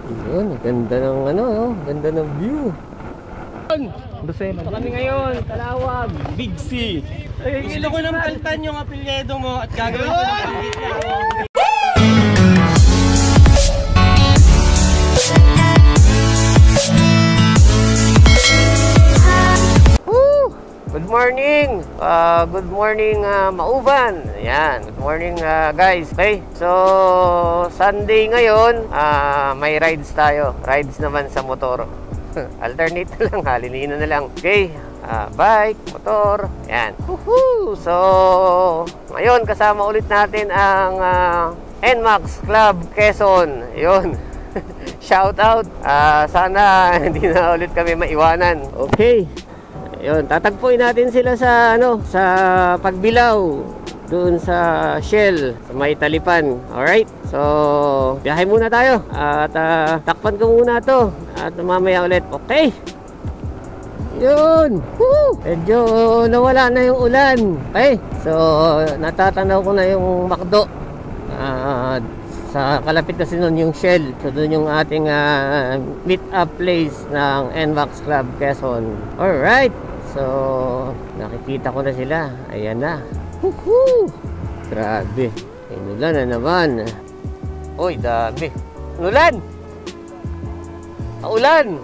Yun, ganda ng ano, oh, ganda ng view. Ito kami ngayon, Kalawag, Big C. Gusto ko nang paltan yung apelyedo mo at gagawin ko ng panggit na. Good morning! Good morning Mauban! Ayan, good morning guys. Okay, so Sunday ngayon, may rides tayo. Rides naman sa motor. Alternate na lang, halinina na lang. Okay, bike, motor. Ayan. Woohoo! So, ngayon kasama ulit natin ang NMAX Club Quezon. Ayun. Shout out. Sana hindi na ulit kami maiwanan. Okay. Ayun, tatagpuin natin sila sa sa Pagbilao, doon sa Shell, sa may Talipan. Alright, so biyahe muna tayo at takpan ko muna to at mamaya ulit. Okay, yun. Woo! Medyo nawala na yung ulan. Okay, so natatanaw ko na yung McDo. Sa kalapit kasi nun yung Shell. So doon yung ating meet up place ng NMAX Club Quezon. Alright, so nakikita ko na sila. Ayan na. Woohoo! Grabe, inulan na naman. Uy, dami. Inulan! Paulan!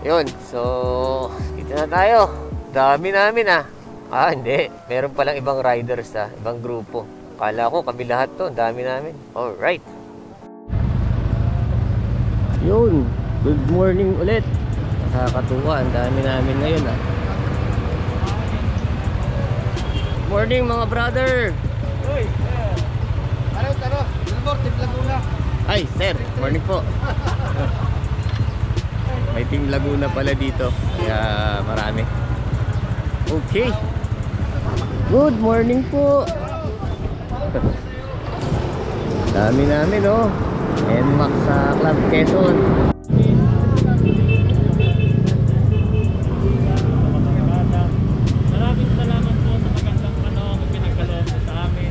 Yun, so dito na tayo. Dami namin hindi, meron palang ibang riders ibang grupo. Kala ko kami lahat to, dami namin. Alright. Yun, good morning ulit. Nakakatuwa, ang dami namin ngayon Morning mga brother. Uy, taro, Billboard, Team Laguna. Ay, sir, morning po. May Team Laguna pala dito, kaya marami. Okay. Good morning po. Dami namin NMAX sa Club Quezon. Maraming salamat po sa magandang pinagkaloob mo sa amin.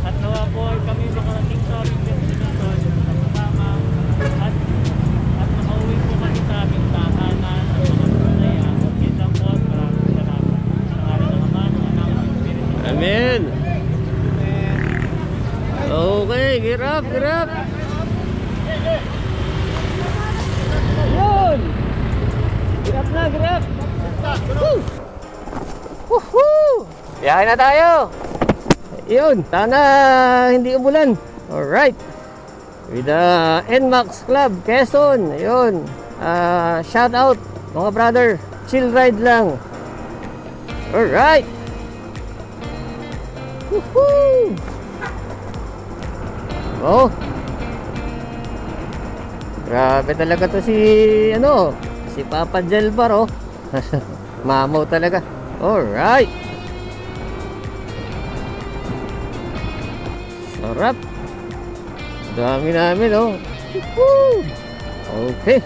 At nawa po kami makarating sa aming destinasyon sa kasama at makauwi po kami sa aming tahanan at mga masaya. At yun lang po, maraming salamat. Sa ngalan ng Ama, ng Anak, ng Espiritu. Amen. Okay, girap. Ayun. Girap. Woohoo! Biyahe na tayo. Ayun, sana hindi umulan. Alright. With the NMAX Club Quezon. Ayun. Shout out mga brother. Chill ride lang. Alright. Woohoo! Oh. Grabe talaga to si Papa Jelbar Mamaw talaga. Alright. Sarap. Dami namin Woo! Okay.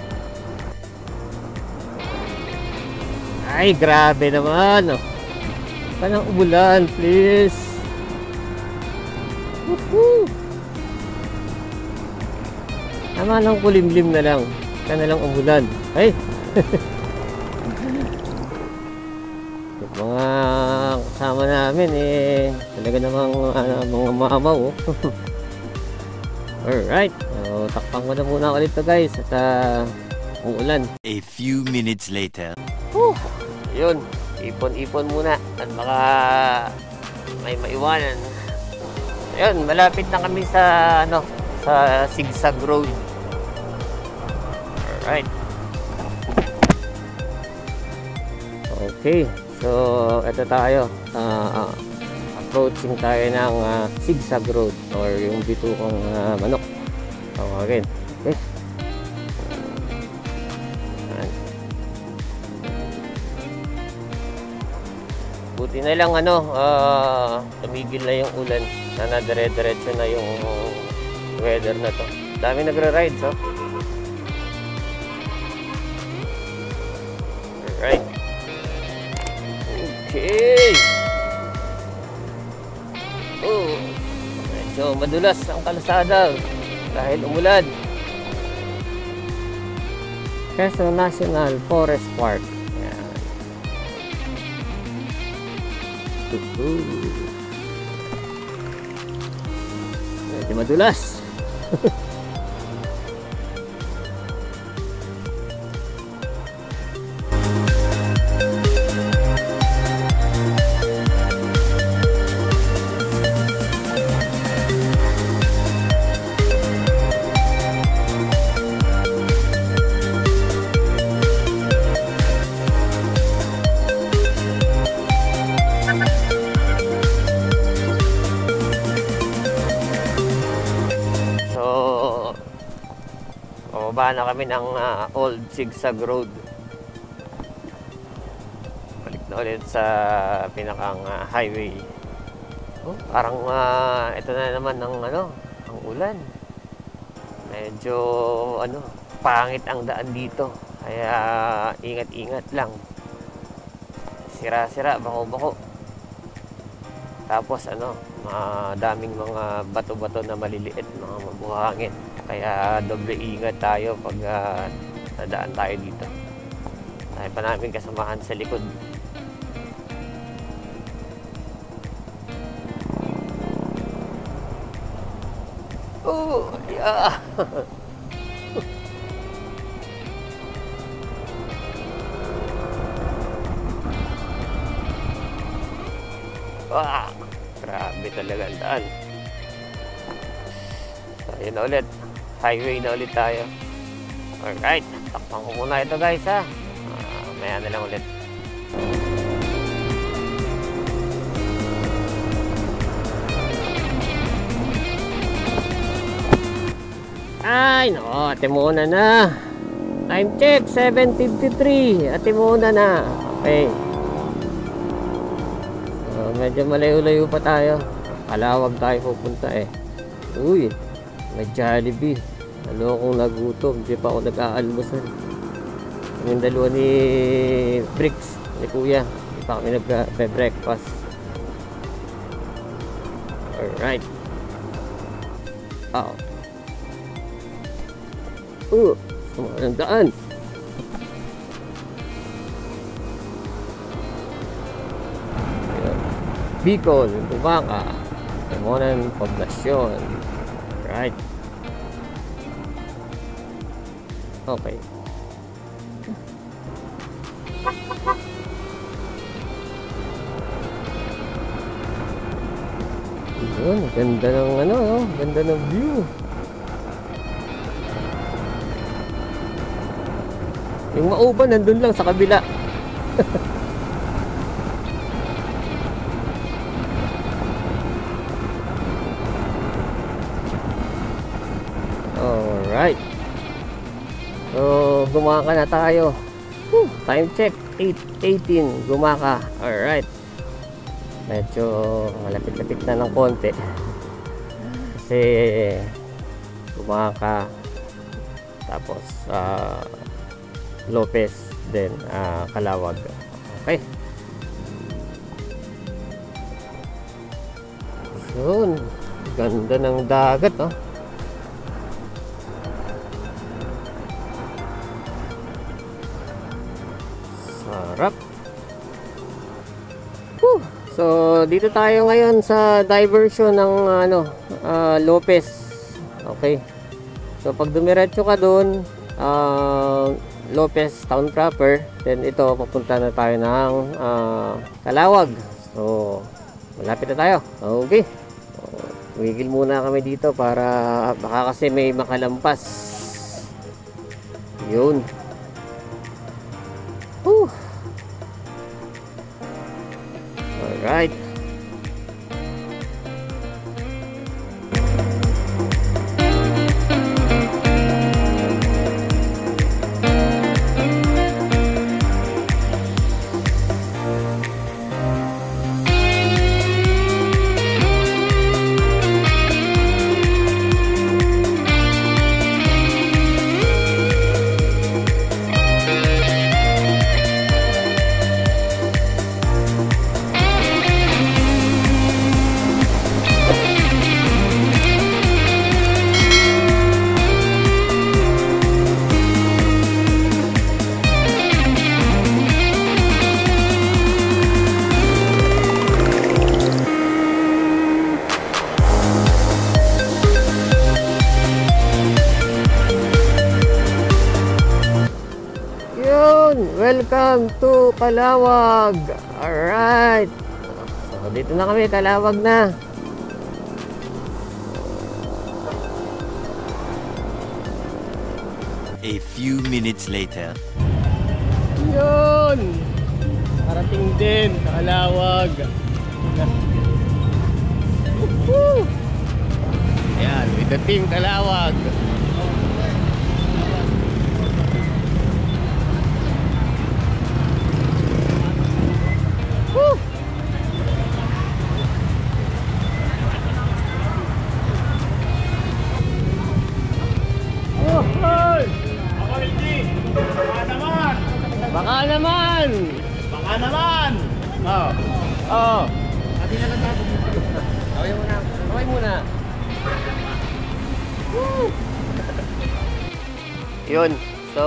Ay, grabe naman Kanang umulan, please. Woohoo! Tama lang, kulimlim na lang. Kana lang umulan. Ay! Mga kasama namin talaga namang mga mamaw Alright. So, takpang ko na muna ulit to guys at umulan. A few minutes later. Yun. Ipon-ipon muna at baka may maiwanan. Ayun, malapit na kami sa sa Zigzag Road. Alright. Okay. So, ito tayo. Approaching tayo ng Zigzag Road or yung bitukang manok. Tawagin. Okay. Buti na lang tumigil na yung ulan. Sana dire-diretso na yung weather na to. Dami nagra-rides Alright. Okay. Medyo madulas ang kalsada dahil umulan. Quezon National Forest Park. Ayan. Medyo madulas. Baba na kami ng Old Zigzag Road. Balik na ulit sa pinakang highway. Oh, parang ito na naman ng ang ulan. Medyo pangit ang daan dito. Kaya ingat-ingat lang. Sira-sira, bako-bako. Tapos daming mga bato-bato na maliliit, mga mabuhangin. Kaya doble ingat tayo pag nadaan tayo dito. Tayo pa namin kasamahan sa likod. Oh, yeah. Grabe talaga ang daan. So, yun na ulit. Highway na ulit tayo. Alright. Takpan ko muna ito guys ha. Maya na lang ulit. Ay, no. Atimuna na. Time check. 7:53. Atimuna na. Okay. So, medyo malayo-layo pa tayo. Kalawag tayo pupunta eh. Uy. May Jollibee. Kung nagutom, hindi pa ako nag-aalmusal. Kaming dalawa ni Bricks, ni Kuya. Hindi pa kami nag-breakfast. Alright. Sumaan ang daan. Bicol, Tumaca, Timonan, Poblacion. Right. Okay. Yun, ganda ng ganda ng view. Yung Mauban nandun lang sa kabila. Alright. So, gumaka na tayo. Time check, 8:18. Gumaka. Alright. Medyo malapit-lapit na ng konti. Kasi gumaka. Tapos, Lopez, then Calawag. Okay. Yun. Ganda ng dagat, oh. Sarap. So, dito tayo ngayon sa diversion ng Lopez. Okay. So, pag dumiretso ka doon, Lopez Town proper, then ito papunta na tayo ng Calawag. So, malapit na tayo. Okay. Tumigil muna kami dito para baka kasi may makalampas. Yun. Alright. welcome to Calawag. Alright. So, dito na kami, Calawag na. A few minutes later. Yun! Parating din, Calawag. Woohoo! Ayan, with the team Calawag. Woo! Oh, hey! Baka naman! Baka naman! Oh. Oh. Sabi na lang natin. Kaway muna. Kaway muna. Woo! Yun. So,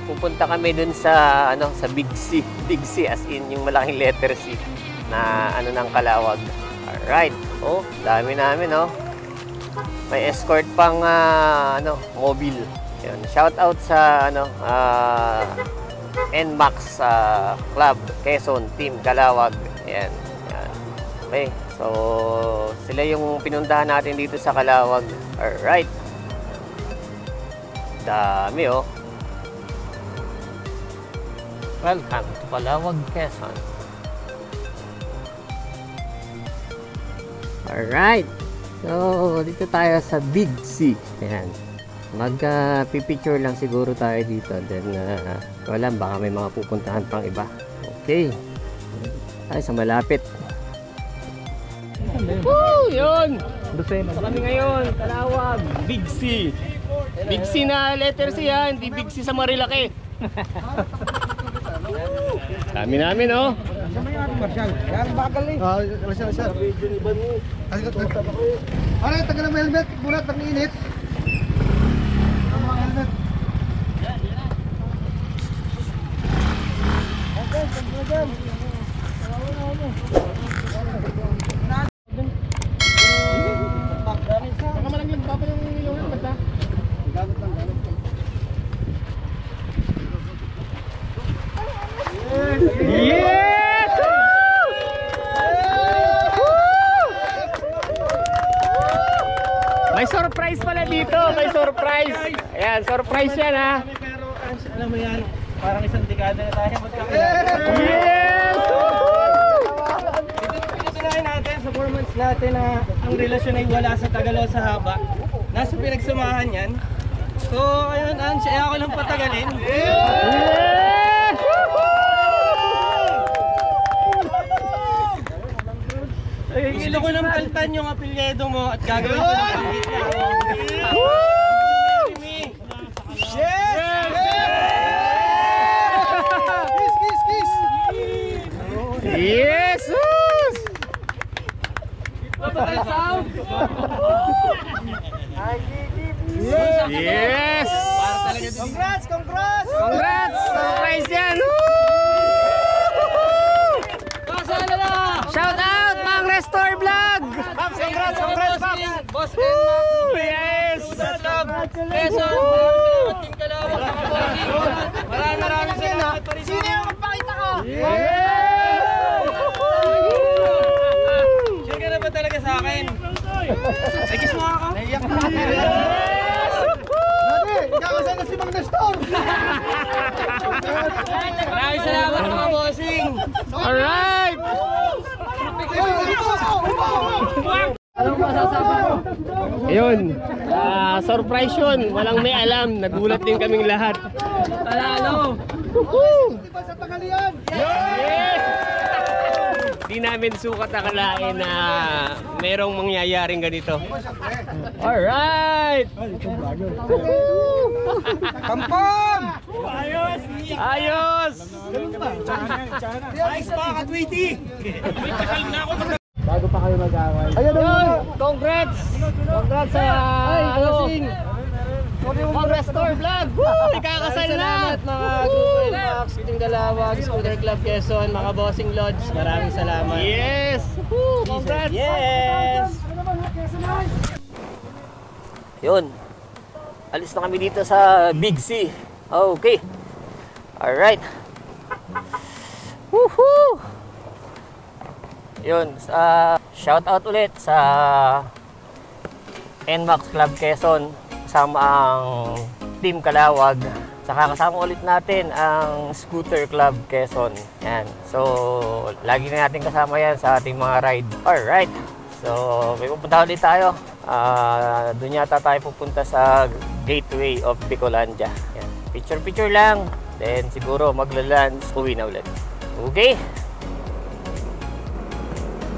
pupunta kami dun sa sa Big C. Big C as in yung malaking letter C na ng Calawag. Alright. Oh, dami namin, oh. May escort pang mobile. Yun. Shout out sa NMAX Club Quezon Team Calawag. Ayan. Ayan. Okay. So, sila yung pinuntahan natin dito sa Calawag. Alright. Dami, oh. Welcome to Calawag, Quezon. Alright. So, dito tayo sa Big C. Ayan. Mag-picture lang siguro tayo dito. Then, wala, baka may mga pupuntahan pang iba. Okay. Tayo sa malapit. Woo! Yun! So kami ngayon, Calawag, Big C. Big C na letter C, ha? Hindi Big C sa Marilaki. Dami namin, oh. Yan, bakal eh. Sir. Ano, tagal ng helmet. Bulat ng init. Ang mga helmet. Okay, tagpo dyan. Baka malangyan pa yung ilong basta. Gamit lang. Yes! May surprise pala dito, may surprise. Ayan, surprise yan, ha. Pero alam mo yan, parang isang dekada na tayo magkakilala. Yes! Ito pinatunayan natin sa 4 months natin na ang relasyon ay wala sa tagalo sa haba. Nasa pinagsamahan yan. So, ayun, ako lang patagalin. Yes! Ilo ko ng kaltan yung apelyedo mo at gagawin ko ng pangit na. Yes! Yes! Congrats! Congrats! Congrats! Surprise yan! Shout out, Mang Restore Vlog! Pops, congrats! Congrats, Pops! Boss Woo! Yes! Quezon, maraming salamat Team Calawag sa kabossing. Maraming salamat pa rin. Sino yung magpakita ko? Sure ka na ba talaga sa akin? Ay, kiss mo ako? Naiyak na ako. Dati, kakasal na si Mang Nestor! Maraming salamat mga bossing! Alright! Ayun, surprise yun. Walang may alam. Nagulat din kaming lahat. Palalo! Yes! Di namin sukat akalain na merong mangyayaring ganito. Alright! Kampam! Ayos! Ayos! Ayos pa, katwiti! Bago pa kayo mag-away. Ayun! Congrats! Congrats sa Mang Restore Vlog! Woo! Ikakasal na! Salamat mga Google Max, Team Calawag, Scooter Club Quezon, mga bossing lodge. Maraming salamat. Yes! Woo! Congrats! Yes! Yun. Alis na kami dito sa Big C. Okay. Alright. Woohoo! Yun, shout out ulit sa NMAX Club Quezon, kasama ang Team Kalawag. Saka kasama ulit natin ang Scooter Club Quezon. Yan. So, lagi na natin kasama yan sa ating mga ride. Alright. So, may pupunta ulit tayo. Doon yata tayo pupunta sa Gateway of Bicolandia. Yan. Picture-picture lang. Then, siguro magla-lunch, uwi na ulit. Okay?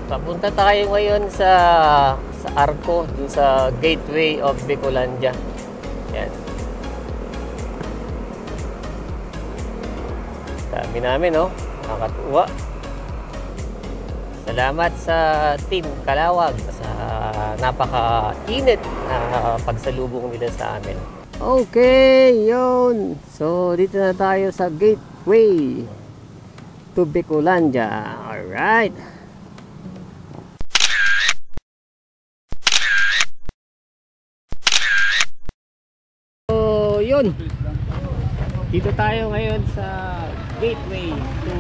Papunta tayo ngayon sa Arco, dun sa Gateway of Bicolandia. Yan. Dami namin, no? Nakakatuwa. Salamat sa Team Kalawag sa napaka-init na pagsalubong nila sa amin. Okay, yun. So, dito na tayo sa Gateway to Bicolandia. Alright. So, yun. Dito tayo ngayon sa Gateway to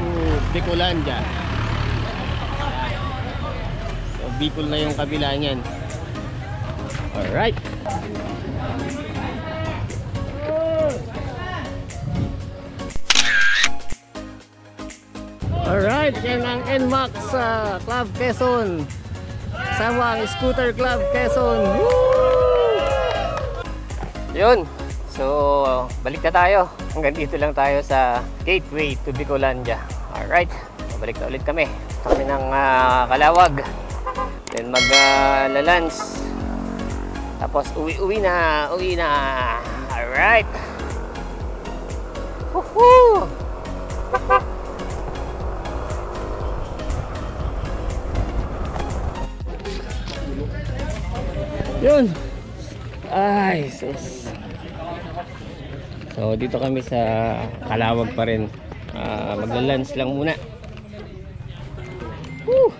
Bicolandia. So, Bicol na yung kabila niyan. Alright. Alright, yan ang NMAX Club Quezon. Sama ang Scooter Club Quezon. Woo! Yun. So, balik na tayo. Hanggang dito lang tayo sa Gateway to Bicolandia. Alright, balik na ulit kami. Kami ng Kalawag. Then mag-lunch. Tapos uwi na. Alright. Woohoo! Yun. Ay, sus. So, dito kami sa Kalawag pa rin. Magla-lunch lang muna. Woo!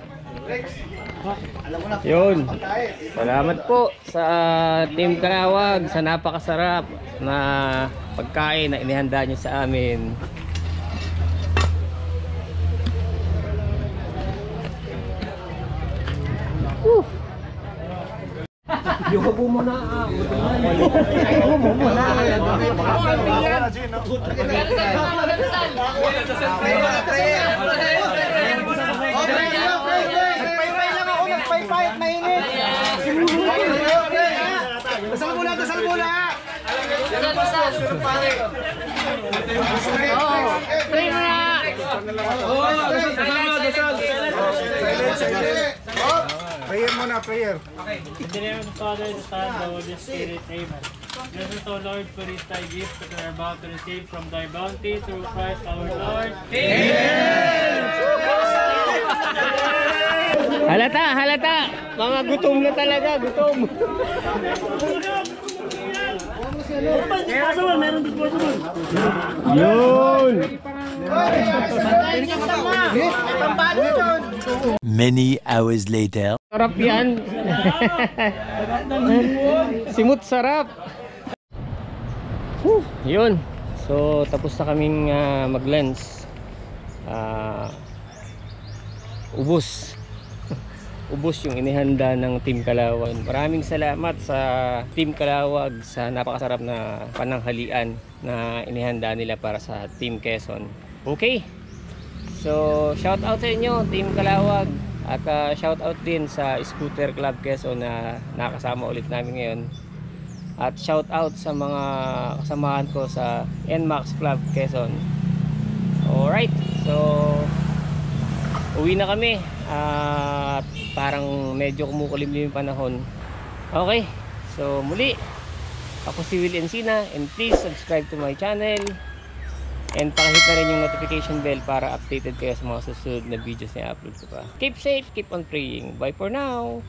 Yun. Salamat po sa Team Kalawag sa napakasarap na pagkain na inihanda nyo sa amin. Woo! Yung habo mo na. Habo mo na. Nagpaypay lang ako, nagpaypay at mainit. Dasal muna. Pray mo na. Prayer muna, prayer. In the name of the Father, the Son, and the Holy Spirit. Amen. Bless us, O Lord, for this thy gift that we are about to receive from thy bounty through Christ our Lord. Amen! Halata. Mga gutom na talaga, gutom. Yun. Many hours later. Sarap yan. Simut sarap. Yun. So tapos na kaming mag-lunch. Ubos yung inihanda ng Team Kalawag. Maraming salamat sa Team Kalawag sa napakasarap na pananghalian na inihanda nila para sa Team Quezon. Okay. So shout out sa inyo Team Kalawag at shout out din sa Scooter Club Quezon na nakasama ulit namin ngayon. At shout out sa mga kasamahan ko sa NMAX Club Quezon. Alright. So uwi na kami at parang medyo kumukulimlim yung panahon. Okay, so muli ako si Will Encina and please subscribe to my channel and pakihit na rin yung notification bell para updated kayo sa mga susunod na videos na i-upload ko pa. Keep safe, keep on praying. Bye for now!